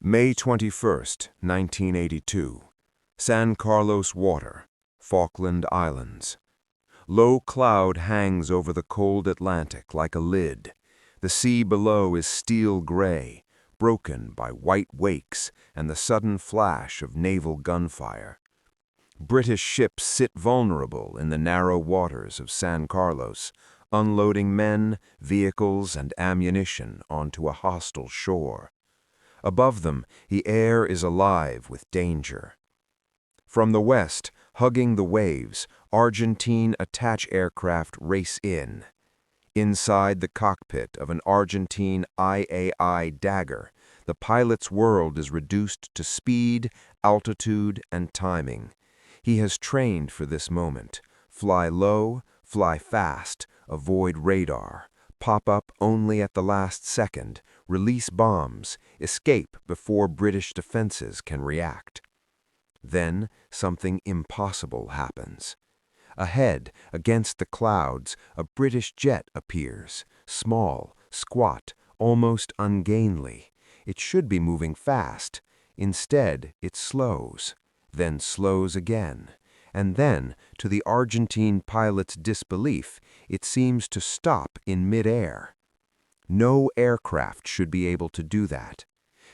May 21, 1982. San Carlos Water, Falkland Islands. Low cloud hangs over the cold Atlantic like a lid. The sea below is steel gray, broken by white wakes and the sudden flash of naval gunfire. British ships sit vulnerable in the narrow waters of San Carlos, unloading men, vehicles, and ammunition onto a hostile shore. Above them, the air is alive with danger. From the west, hugging the waves, Argentine attache aircraft race in. Inside the cockpit of an Argentine IAI Dagger, the pilot's world is reduced to speed, altitude, and timing. He has trained for this moment. Fly low, fly fast, avoid radar, pop up only at the last second, release bombs, escape before British defenses can react. Then something impossible happens. Ahead, against the clouds, a British jet appears, small, squat, almost ungainly. It should be moving fast. Instead, it slows, then slows again. And then, to the Argentine pilot's disbelief, it seems to stop in midair. No aircraft should be able to do that.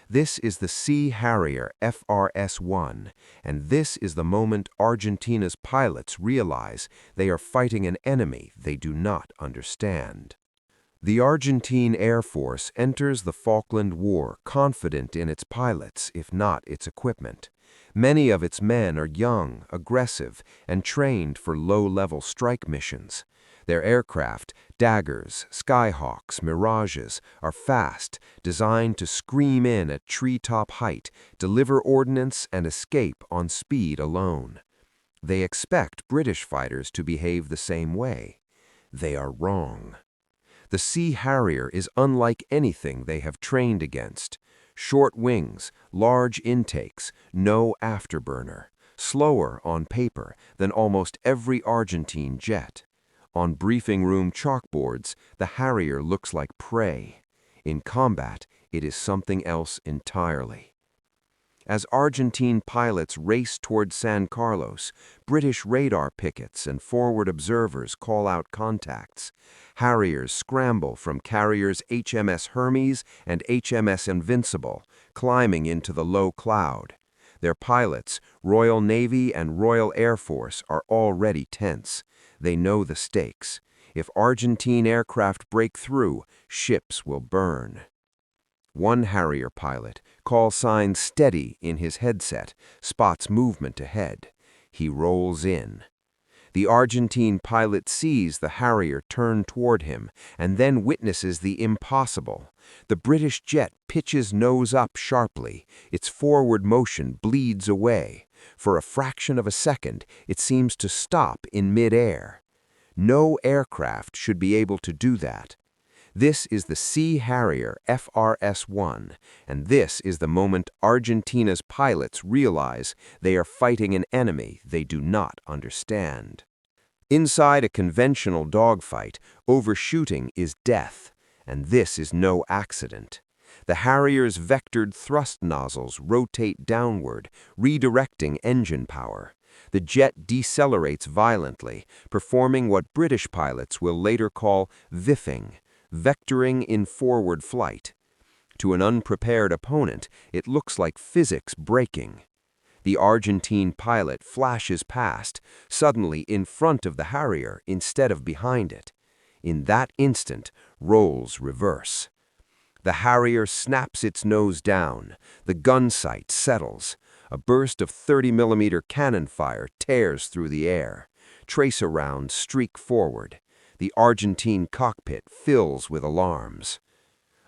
This is the Sea Harrier FRS-1, and this is the moment Argentina's pilots realize they are fighting an enemy they do not understand. The Argentine Air Force enters the Falkland War confident in its pilots, if not its equipment. Many of its men are young, aggressive, and trained for low-level strike missions. Their aircraft, Daggers, Skyhawks, Mirages, are fast, designed to scream in at treetop height, deliver ordnance, and escape on speed alone. They expect British fighters to behave the same way. They are wrong. The Sea Harrier is unlike anything they have trained against. Short wings, large intakes, no afterburner, slower on paper than almost every Argentine jet. On briefing room chalkboards, the Harrier looks like prey. In combat, it is something else entirely. As Argentine pilots race toward San Carlos, British radar pickets and forward observers call out contacts. Harriers scramble from carriers HMS Hermes and HMS Invincible, climbing into the low cloud. Their pilots, Royal Navy and Royal Air Force, are already tense. They know the stakes. If Argentine aircraft break through, ships will burn. One Harrier pilot, call sign steady in his headset, spots movement ahead. He rolls in. The Argentine pilot sees the Harrier turn toward him and then witnesses the impossible. The British jet pitches nose up sharply. Its forward motion bleeds away. For a fraction of a second, it seems to stop in midair. No aircraft should be able to do that. This is the Sea Harrier FRS-1, and this is the moment Argentina's pilots realize they are fighting an enemy they do not understand. Inside a conventional dogfight, overshooting is death, and this is no accident. The Harrier's vectored thrust nozzles rotate downward, redirecting engine power. The jet decelerates violently, performing what British pilots will later call VIFFing, vectoring in forward flight. To an unprepared opponent, it looks like physics breaking. The Argentine pilot flashes past, suddenly in front of the Harrier instead of behind it. In that instant, roles reverse. The Harrier snaps its nose down. The gun sight settles. A burst of 30mm cannon fire tears through the air. Tracer rounds streak forward. The Argentine cockpit fills with alarms.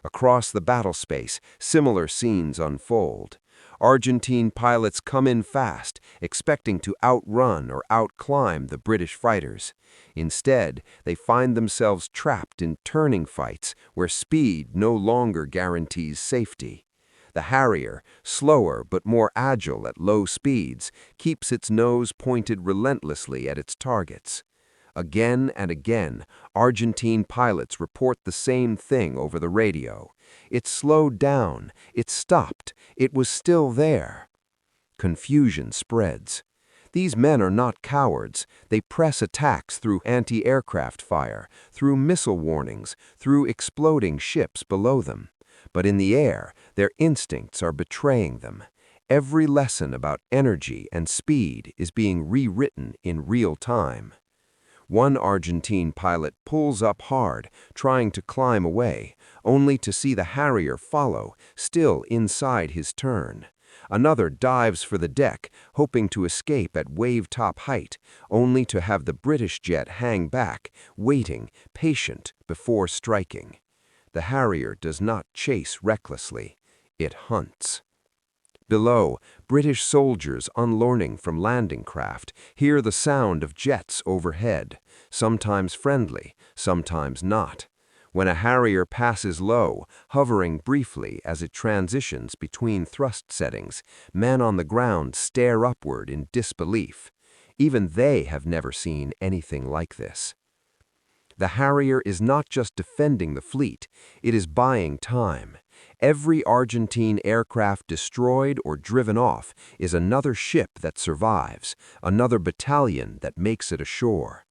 Across the battle space, similar scenes unfold. Argentine pilots come in fast, expecting to outrun or outclimb the British fighters. Instead, they find themselves trapped in turning fights where speed no longer guarantees safety. The Harrier, slower but more agile at low speeds, keeps its nose pointed relentlessly at its targets. Again and again, Argentine pilots report the same thing over the radio. It slowed down. It stopped. It was still there. Confusion spreads. These men are not cowards. They press attacks through anti-aircraft fire, through missile warnings, through exploding ships below them. But in the air, their instincts are betraying them. Every lesson about energy and speed is being rewritten in real time. One Argentine pilot pulls up hard, trying to climb away, only to see the Harrier follow, still inside his turn. Another dives for the deck, hoping to escape at wave-top height, only to have the British jet hang back, waiting, patient, before striking. The Harrier does not chase recklessly. It hunts. Below, British soldiers unlearning from landing craft hear the sound of jets overhead, sometimes friendly, sometimes not. When a Harrier passes low, hovering briefly as it transitions between thrust settings, men on the ground stare upward in disbelief. Even they have never seen anything like this. The Harrier is not just defending the fleet, it is buying time. Every Argentine aircraft destroyed or driven off is another ship that survives, another battalion that makes it ashore.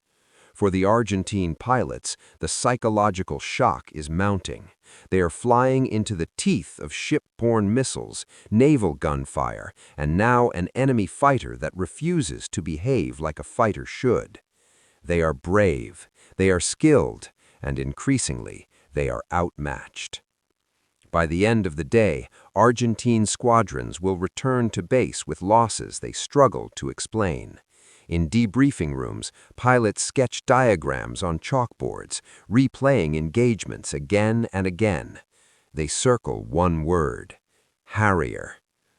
For the Argentine pilots, the psychological shock is mounting. They are flying into the teeth of ship-borne missiles, naval gunfire, and now an enemy fighter that refuses to behave like a fighter should. They are brave, they are skilled, and increasingly, they are outmatched. By the end of the day, Argentine squadrons will return to base with losses they struggle to explain. In debriefing rooms, pilots sketch diagrams on chalkboards, replaying engagements again and again. They circle one word: Harrier.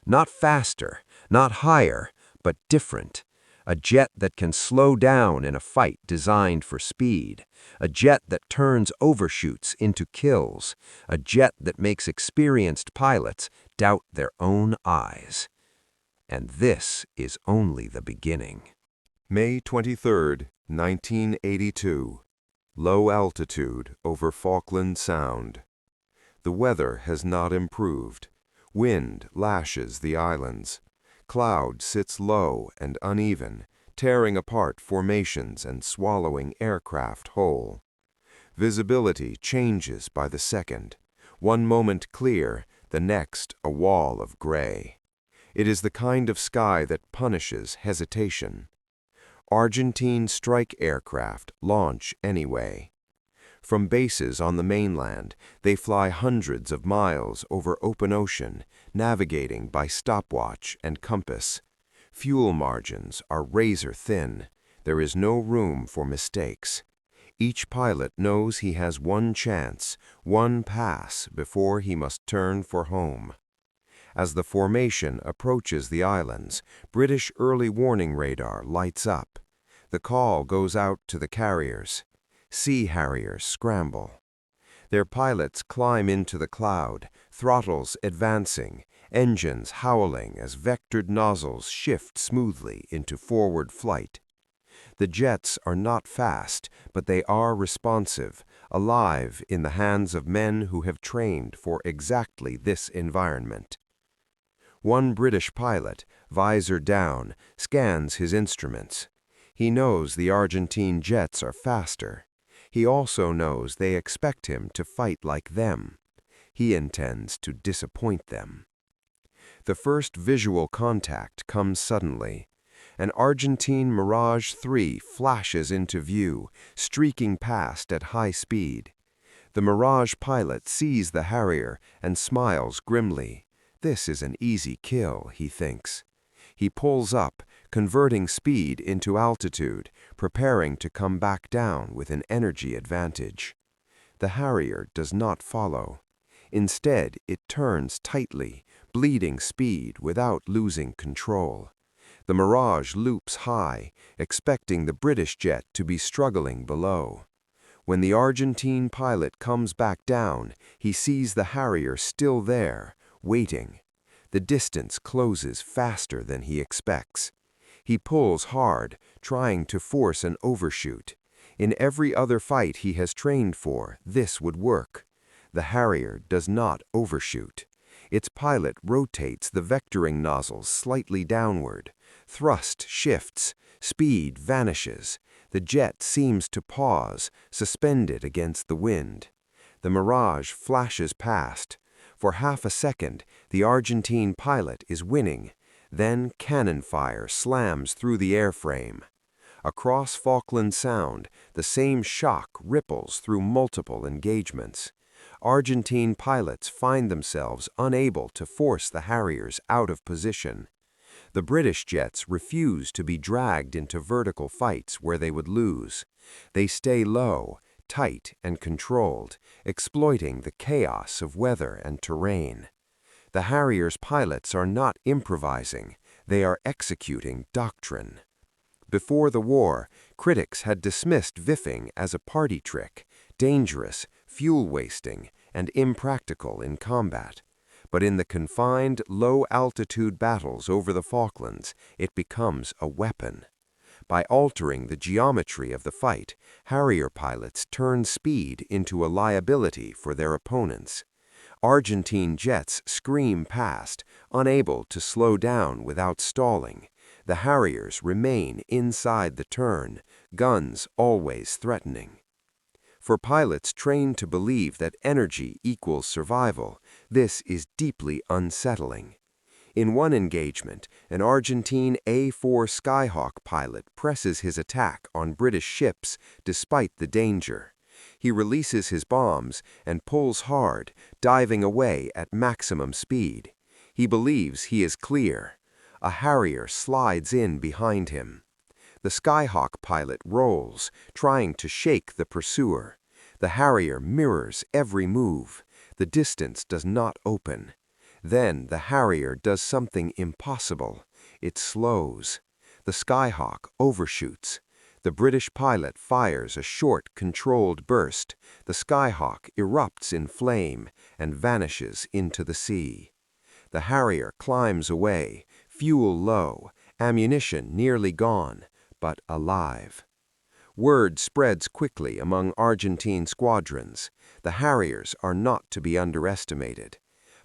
Not faster, not higher, but different. A jet that can slow down in a fight designed for speed. A jet that turns overshoots into kills. A jet that makes experienced pilots doubt their own eyes. And this is only the beginning. May 23, 1982. Low altitude over Falkland Sound. The weather has not improved. Wind lashes the islands. Cloud sits low and uneven, tearing apart formations and swallowing aircraft whole. Visibility changes by the second. One moment clear, the next a wall of gray. It is the kind of sky that punishes hesitation. Argentine strike aircraft launch anyway. From bases on the mainland, they fly hundreds of miles over open ocean, navigating by stopwatch and compass. Fuel margins are razor thin. There is no room for mistakes. Each pilot knows he has one chance, one pass before he must turn for home. As the formation approaches the islands, British early warning radar lights up. The call goes out to the carriers. Sea Harriers scramble. Their pilots climb into the cloud, throttles advancing, engines howling as vectored nozzles shift smoothly into forward flight. The jets are not fast, but they are responsive, alive in the hands of men who have trained for exactly this environment. One British pilot, visor down, scans his instruments. He knows the Argentine jets are faster. He also knows they expect him to fight like them. He intends to disappoint them. The first visual contact comes suddenly. An Argentine Mirage 3 flashes into view, streaking past at high speed. The Mirage pilot sees the Harrier and smiles grimly. This is an easy kill, he thinks. He pulls up, converting speed into altitude, preparing to come back down with an energy advantage. The Harrier does not follow. Instead, it turns tightly, bleeding speed without losing control. The Mirage loops high, expecting the British jet to be struggling below. When the Argentine pilot comes back down, he sees the Harrier still there, waiting. The distance closes faster than he expects. He pulls hard, trying to force an overshoot. In every other fight he has trained for, this would work. The Harrier does not overshoot. Its pilot rotates the vectoring nozzles slightly downward. Thrust shifts, speed vanishes. The jet seems to pause, suspended against the wind. The Mirage flashes past. For half a second, the Argentine pilot is winning. Then cannon fire slams through the airframe. Across Falkland Sound, the same shock ripples through multiple engagements. Argentine pilots find themselves unable to force the Harriers out of position. The British jets refuse to be dragged into vertical fights where they would lose. They stay low, tight and controlled, exploiting the chaos of weather and terrain. The Harrier's pilots are not improvising, they are executing doctrine. Before the war, critics had dismissed VIFFing as a party trick, dangerous, fuel-wasting, and impractical in combat. But in the confined, low-altitude battles over the Falklands, it becomes a weapon. By altering the geometry of the fight, Harrier pilots turn speed into a liability for their opponents. Argentine jets scream past, unable to slow down without stalling. The Harriers remain inside the turn, guns always threatening. For pilots trained to believe that energy equals survival, this is deeply unsettling. In one engagement, an Argentine A-4 Skyhawk pilot presses his attack on British ships despite the danger. He releases his bombs and pulls hard, diving away at maximum speed. He believes he is clear. A Harrier slides in behind him. The Skyhawk pilot rolls, trying to shake the pursuer. The Harrier mirrors every move. The distance does not open. Then the Harrier does something impossible. It slows. The Skyhawk overshoots. The British pilot fires a short, controlled burst. The Skyhawk erupts in flame and vanishes into the sea. The Harrier climbs away, fuel low, ammunition nearly gone, but alive. Word spreads quickly among Argentine squadrons. The Harriers are not to be underestimated.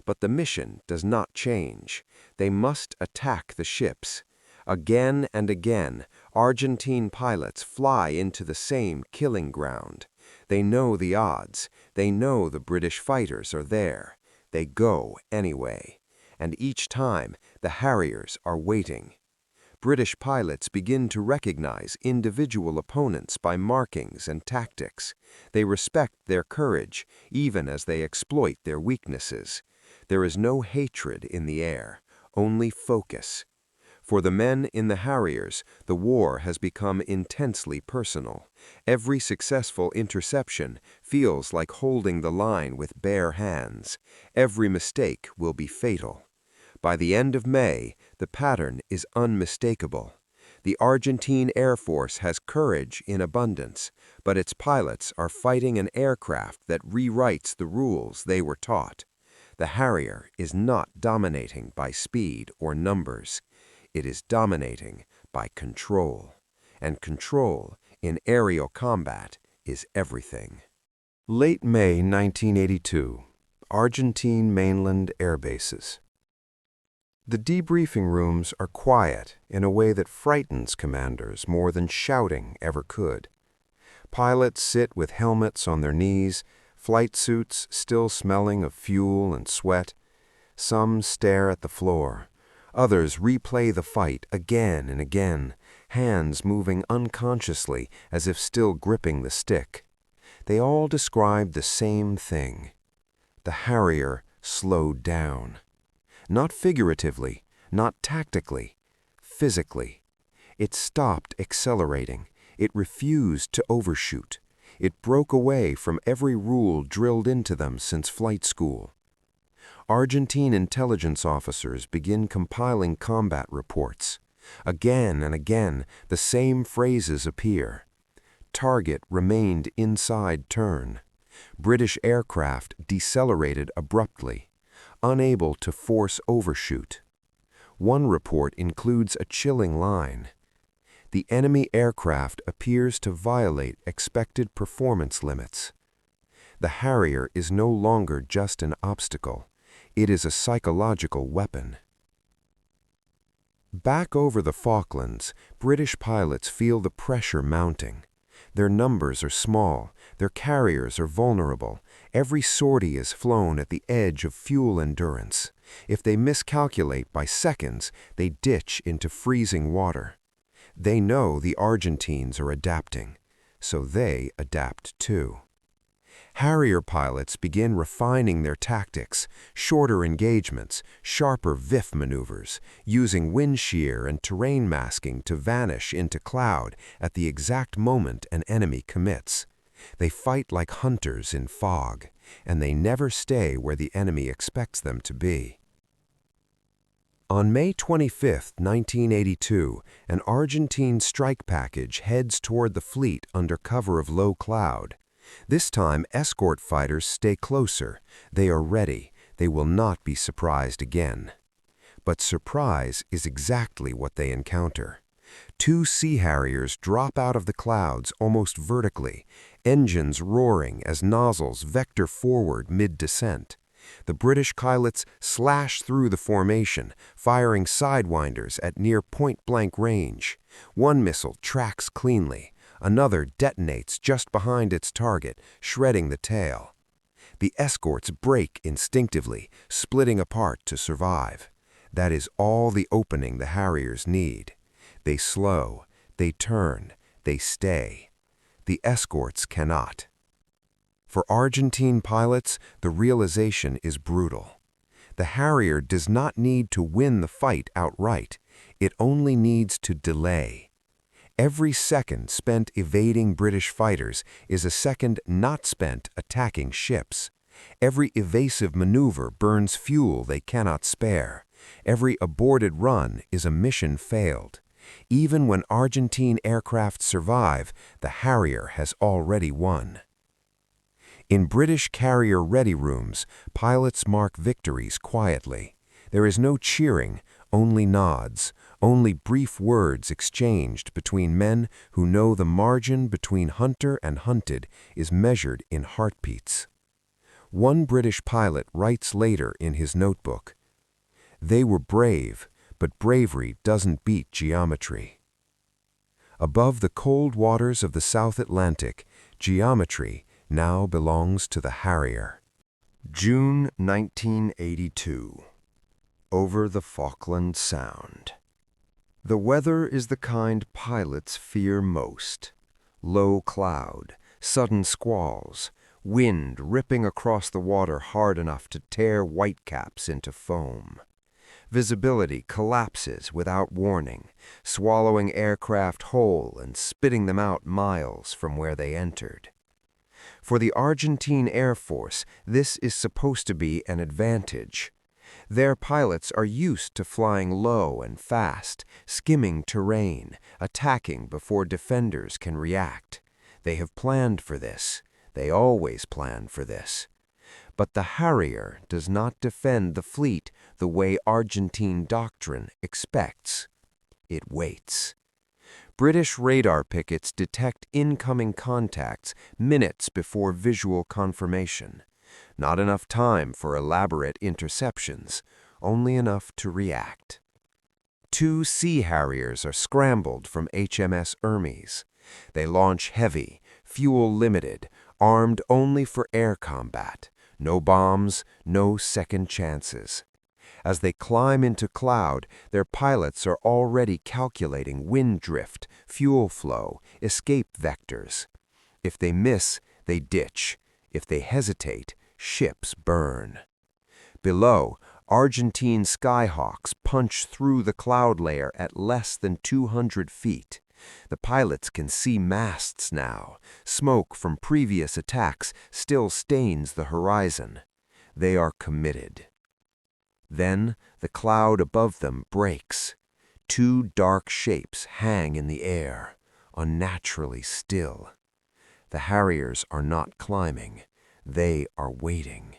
But the mission does not change. They must attack the ships. Again and again, Argentine pilots fly into the same killing ground. They know the odds. They know the British fighters are there. They go anyway. And each time, the Harriers are waiting. British pilots begin to recognize individual opponents by markings and tactics. They respect their courage, even as they exploit their weaknesses. There is no hatred in the air, only focus. For the men in the Harriers, the war has become intensely personal. Every successful interception feels like holding the line with bare hands. Every mistake will be fatal. By the end of May, the pattern is unmistakable. The Argentine Air Force has courage in abundance, but its pilots are fighting an aircraft that rewrites the rules they were taught. The Harrier is not dominating by speed or numbers. It is dominating by control. And control in aerial combat is everything. Late May 1982, Argentine mainland air bases. The debriefing rooms are quiet in a way that frightens commanders more than shouting ever could. Pilots sit with helmets on their knees, flight suits still smelling of fuel and sweat. Some stare at the floor. Others replay the fight again and again, hands moving unconsciously as if still gripping the stick. They all describe the same thing. The Harrier slowed down. Not figuratively, not tactically, physically. It stopped accelerating. It refused to overshoot. It broke away from every rule drilled into them since flight school. Argentine intelligence officers begin compiling combat reports. Again and again, the same phrases appear. Target remained inside turn. British aircraft decelerated abruptly, unable to force overshoot. One report includes a chilling line. The enemy aircraft appears to violate expected performance limits. The Harrier is no longer just an obstacle. It is a psychological weapon. Back over the Falklands, British pilots feel the pressure mounting. Their numbers are small, their carriers are vulnerable, every sortie is flown at the edge of fuel endurance. If they miscalculate by seconds, they ditch into freezing water. They know the Argentines are adapting, so they adapt too. Harrier pilots begin refining their tactics, shorter engagements, sharper VIFF maneuvers, using wind shear and terrain masking to vanish into cloud at the exact moment an enemy commits. They fight like hunters in fog, and they never stay where the enemy expects them to be. On May 25, 1982, an Argentine strike package heads toward the fleet under cover of low cloud. This time, escort fighters stay closer. They are ready. They will not be surprised again. But surprise is exactly what they encounter. Two Sea Harriers drop out of the clouds almost vertically, engines roaring as nozzles vector forward mid-descent. The British pilots slash through the formation, firing sidewinders at near point-blank range. One missile tracks cleanly. Another detonates just behind its target, shredding the tail. The escorts brake instinctively, splitting apart to survive. That is all the opening the Harriers need. They slow, they turn, they stay. The escorts cannot. For Argentine pilots, the realization is brutal. The Harrier does not need to win the fight outright. It only needs to delay. Every second spent evading British fighters is a second not spent attacking ships. Every evasive maneuver burns fuel they cannot spare. Every aborted run is a mission failed. Even when Argentine aircraft survive, the Harrier has already won. In British carrier ready rooms, pilots mark victories quietly. There is no cheering, only nods, only brief words exchanged between men who know the margin between hunter and hunted is measured in heartbeats. One British pilot writes later in his notebook, "They were brave, but bravery doesn't beat geometry." Above the cold waters of the South Atlantic, geometry now belongs to the Harrier. June 1982. Over the Falkland Sound. The weather is the kind pilots fear most. Low cloud, sudden squalls, wind ripping across the water hard enough to tear whitecaps into foam. Visibility collapses without warning, swallowing aircraft whole and spitting them out miles from where they entered. For the Argentine Air Force, this is supposed to be an advantage. Their pilots are used to flying low and fast, skimming terrain, attacking before defenders can react. They have planned for this. They always plan for this. But the Harrier does not defend the fleet the way Argentine doctrine expects. It waits. British radar pickets detect incoming contacts minutes before visual confirmation. Not enough time for elaborate interceptions, only enough to react. Two Sea Harriers are scrambled from HMS Hermes. They launch heavy, fuel-limited, armed only for air combat. No bombs, no second chances. As they climb into cloud, their pilots are already calculating wind drift, fuel flow, escape vectors. If they miss, they ditch. If they hesitate, ships burn. Below, Argentine Skyhawks punch through the cloud layer at less than 200 feet. The pilots can see masts now. Smoke from previous attacks still stains the horizon. They are committed. Then the cloud above them breaks. Two dark shapes hang in the air, unnaturally still. The Harriers are not climbing. They are waiting.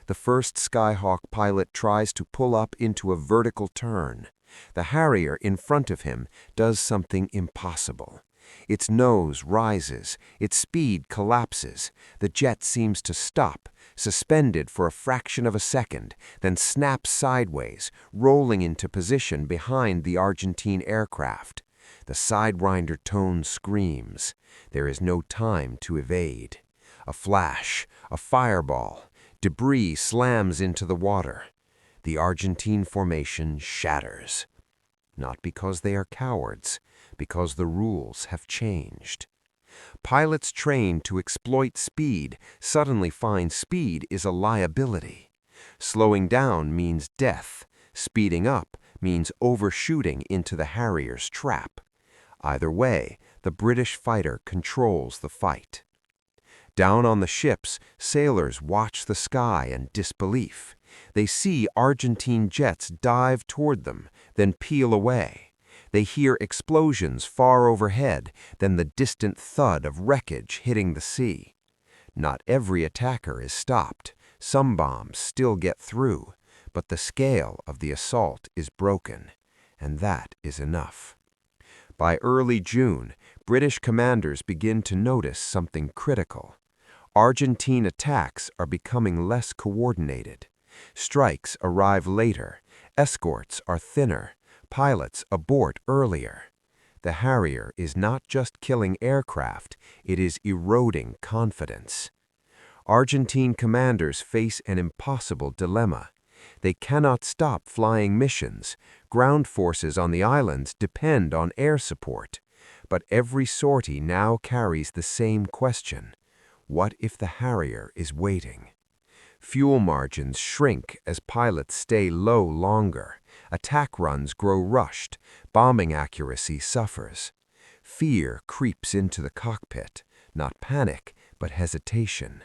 The first Skyhawk pilot tries to pull up into a vertical turn. The Harrier in front of him does something impossible. Its nose rises, its speed collapses, the jet seems to stop, suspended for a fraction of a second, then snaps sideways, rolling into position behind the Argentine aircraft. The sidewinder tone screams. There is no time to evade. A flash, a fireball, debris slams into the water. The Argentine formation shatters. Not because they are cowards, because the rules have changed. Pilots trained to exploit speed suddenly find speed is a liability. Slowing down means death. Speeding up means overshooting into the Harrier's trap. Either way, the British fighter controls the fight. Down on the ships, sailors watch the sky in disbelief. They see Argentine jets dive toward them, then peel away. They hear explosions far overhead, then the distant thud of wreckage hitting the sea. Not every attacker is stopped. Some bombs still get through, but the scale of the assault is broken, and that is enough. By early June, British commanders begin to notice something critical. Argentine attacks are becoming less coordinated. Strikes arrive later, escorts are thinner, pilots abort earlier. The Harrier is not just killing aircraft, it is eroding confidence. Argentine commanders face an impossible dilemma. They cannot stop flying missions. Ground forces on the islands depend on air support. But every sortie now carries the same question. What if the Harrier is waiting? Fuel margins shrink as pilots stay low longer. Attack runs grow rushed. Bombing accuracy suffers. Fear creeps into the cockpit. Not panic, but hesitation.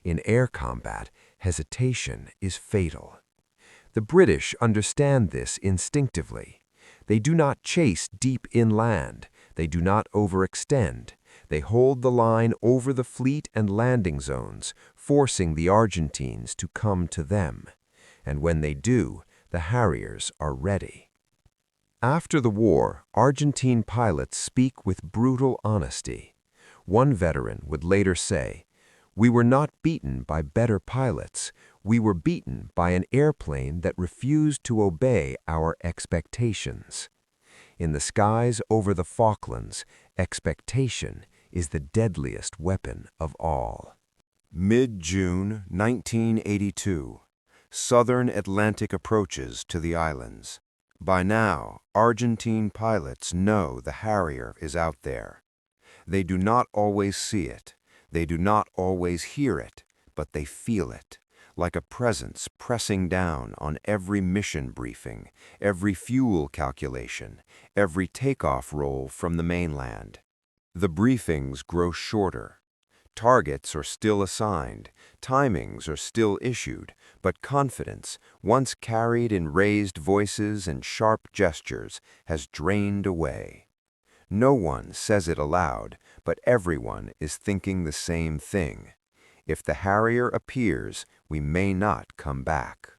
In air combat, hesitation is fatal. The British understand this instinctively. They do not chase deep inland. They do not overextend. They hold the line over the fleet and landing zones, forcing the Argentines to come to them. And when they do, the Harriers are ready. After the war, Argentine pilots speak with brutal honesty. One veteran would later say, "We were not beaten by better pilots. We were beaten by an airplane that refused to obey our expectations." In the skies over the Falklands, expectation is the deadliest weapon of all. Mid-June 1982. Southern Atlantic approaches to the islands. By now, Argentine pilots know the Harrier is out there. They do not always see it. They do not always hear it, but they feel it, like a presence pressing down on every mission briefing, every fuel calculation, every takeoff roll from the mainland. The briefings grow shorter. Targets are still assigned, timings are still issued, but confidence, once carried in raised voices and sharp gestures, has drained away. No one says it aloud, but everyone is thinking the same thing. If the Harrier appears, we may not come back.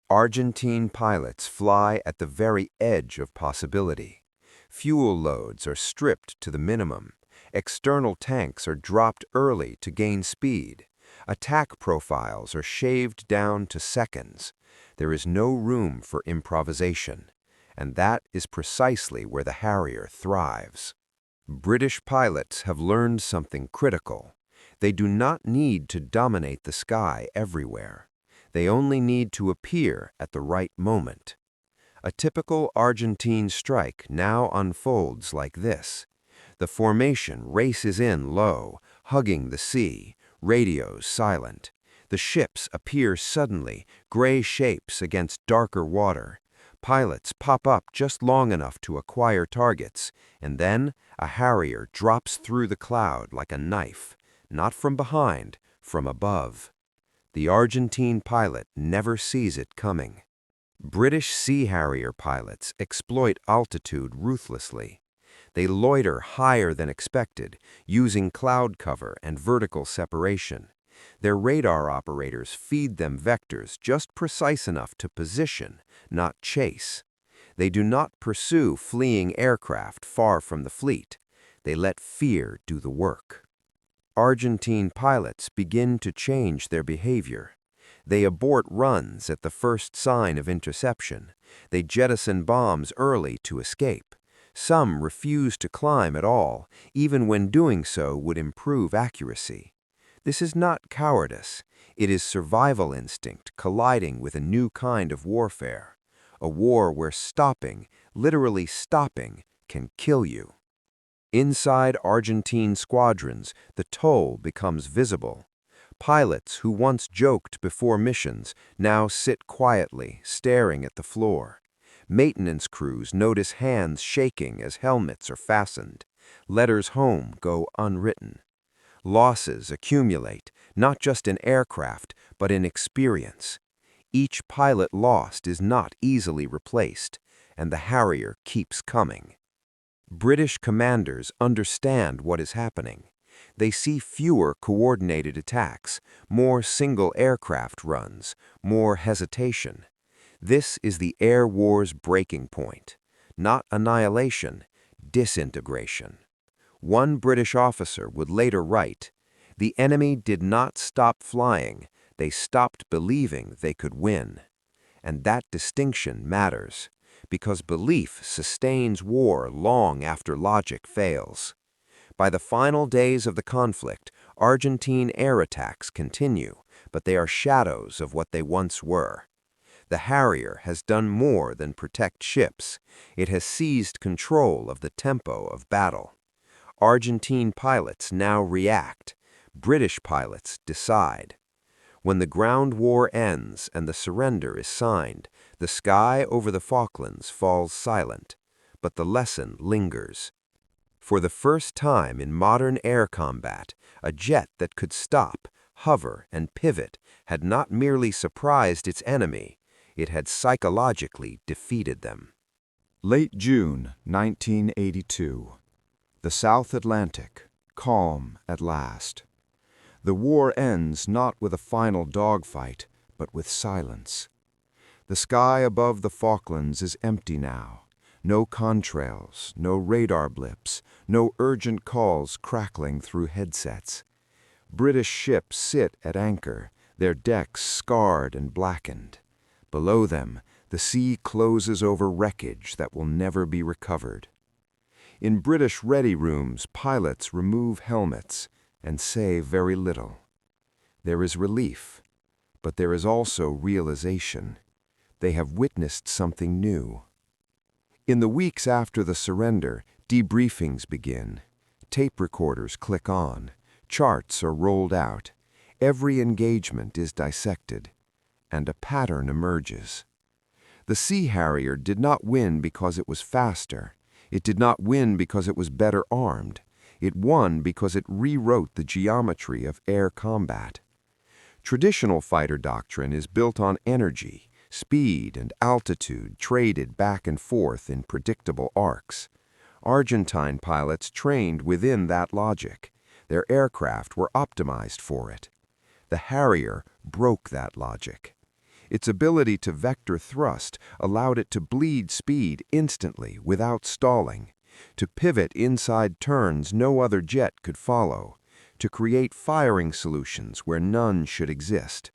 Argentine pilots fly at the very edge of possibility. Fuel loads are stripped to the minimum. External tanks are dropped early to gain speed. Attack profiles are shaved down to seconds. There is no room for improvisation. And that is precisely where the Harrier thrives. British pilots have learned something critical. They do not need to dominate the sky everywhere. They only need to appear at the right moment. A typical Argentine strike now unfolds like this. The formation races in low, hugging the sea, radios silent. The ships appear suddenly, gray shapes against darker water. Pilots pop up just long enough to acquire targets, and then a Harrier drops through the cloud like a knife, not from behind, from above. The Argentine pilot never sees it coming. British Sea Harrier pilots exploit altitude ruthlessly. They loiter higher than expected, using cloud cover and vertical separation. Their radar operators feed them vectors just precise enough to position, not chase. They do not pursue fleeing aircraft far from the fleet. They let fear do the work. Argentine pilots begin to change their behavior. They abort runs at the first sign of interception. They jettison bombs early to escape. Some refuse to climb at all, even when doing so would improve accuracy. This is not cowardice. It is survival instinct colliding with a new kind of warfare. A war where stopping, literally stopping, can kill you. Inside Argentine squadrons, the toll becomes visible. Pilots who once joked before missions now sit quietly, staring at the floor. Maintenance crews notice hands shaking as helmets are fastened. Letters home go unwritten. Losses accumulate, not just in aircraft, but in experience. Each pilot lost is not easily replaced, and the Harrier keeps coming. British commanders understand what is happening. They see fewer coordinated attacks, more single aircraft runs, more hesitation. This is the air war's breaking point. Not annihilation, disintegration. One British officer would later write, "The enemy did not stop flying, they stopped believing they could win." And that distinction matters, because belief sustains war long after logic fails. By the final days of the conflict, Argentine air attacks continue, but they are shadows of what they once were. The Harrier has done more than protect ships. It has seized control of the tempo of battle. Argentine pilots now react. British pilots decide. When the ground war ends and the surrender is signed, the sky over the Falklands falls silent, but the lesson lingers. For the first time in modern air combat, a jet that could stop, hover, and pivot had not merely surprised its enemy, it had psychologically defeated them. Late June 1982. The South Atlantic, calm at last. The war ends not with a final dogfight, but with silence. The sky above the Falklands is empty now. No contrails, no radar blips, no urgent calls crackling through headsets. British ships sit at anchor, their decks scarred and blackened. Below them, the sea closes over wreckage that will never be recovered. In British ready rooms, pilots remove helmets and say very little. There is relief, but there is also realization. They have witnessed something new. In the weeks after the surrender, debriefings begin. Tape recorders click on. Charts are rolled out. Every engagement is dissected, and a pattern emerges. The Sea Harrier did not win because it was faster. It did not win because it was better armed. It won because it rewrote the geometry of air combat. Traditional fighter doctrine is built on energy, speed, and altitude traded back and forth in predictable arcs. Argentine pilots trained within that logic. Their aircraft were optimized for it. The Harrier broke that logic. Its ability to vector thrust allowed it to bleed speed instantly without stalling, to pivot inside turns no other jet could follow, to create firing solutions where none should exist.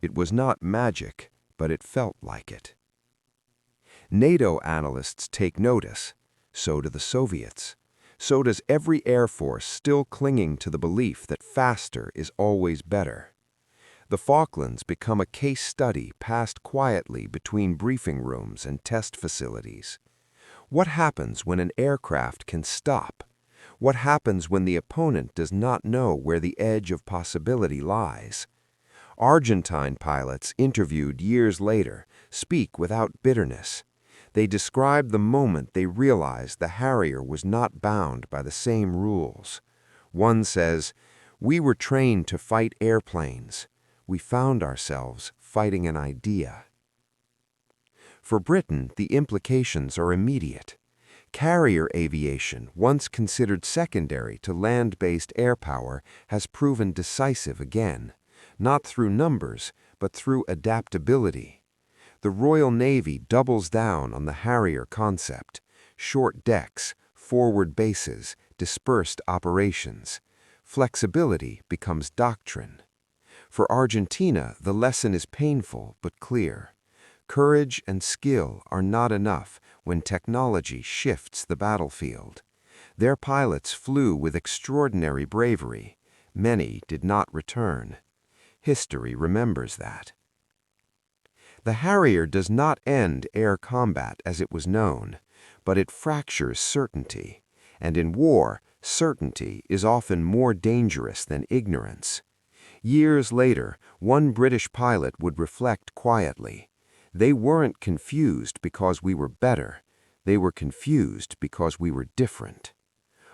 It was not magic, but it felt like it. NATO analysts take notice. So do the Soviets. So does every Air Force still clinging to the belief that faster is always better. The Falklands become a case study passed quietly between briefing rooms and test facilities. What happens when an aircraft can stop? What happens when the opponent does not know where the edge of possibility lies? Argentine pilots interviewed years later speak without bitterness. They describe the moment they realized the Harrier was not bound by the same rules. One says, "We were trained to fight airplanes. We found ourselves fighting an idea." For Britain, the implications are immediate. Carrier aviation, once considered secondary to land-based air power, has proven decisive again, not through numbers, but through adaptability. The Royal Navy doubles down on the Harrier concept: short decks, forward bases, dispersed operations. Flexibility becomes doctrine. For Argentina, the lesson is painful but clear. Courage and skill are not enough when technology shifts the battlefield. Their pilots flew with extraordinary bravery. Many did not return. History remembers that. The Harrier does not end air combat as it was known, but it fractures certainty. And in war, certainty is often more dangerous than ignorance. Years later, one British pilot would reflect quietly. They weren't confused because we were better. They were confused because we were different.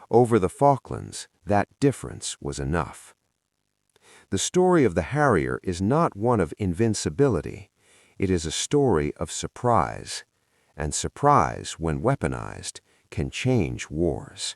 Over the Falklands, that difference was enough. The story of the Harrier is not one of invincibility. It is a story of surprise. And surprise, when weaponized, can change wars.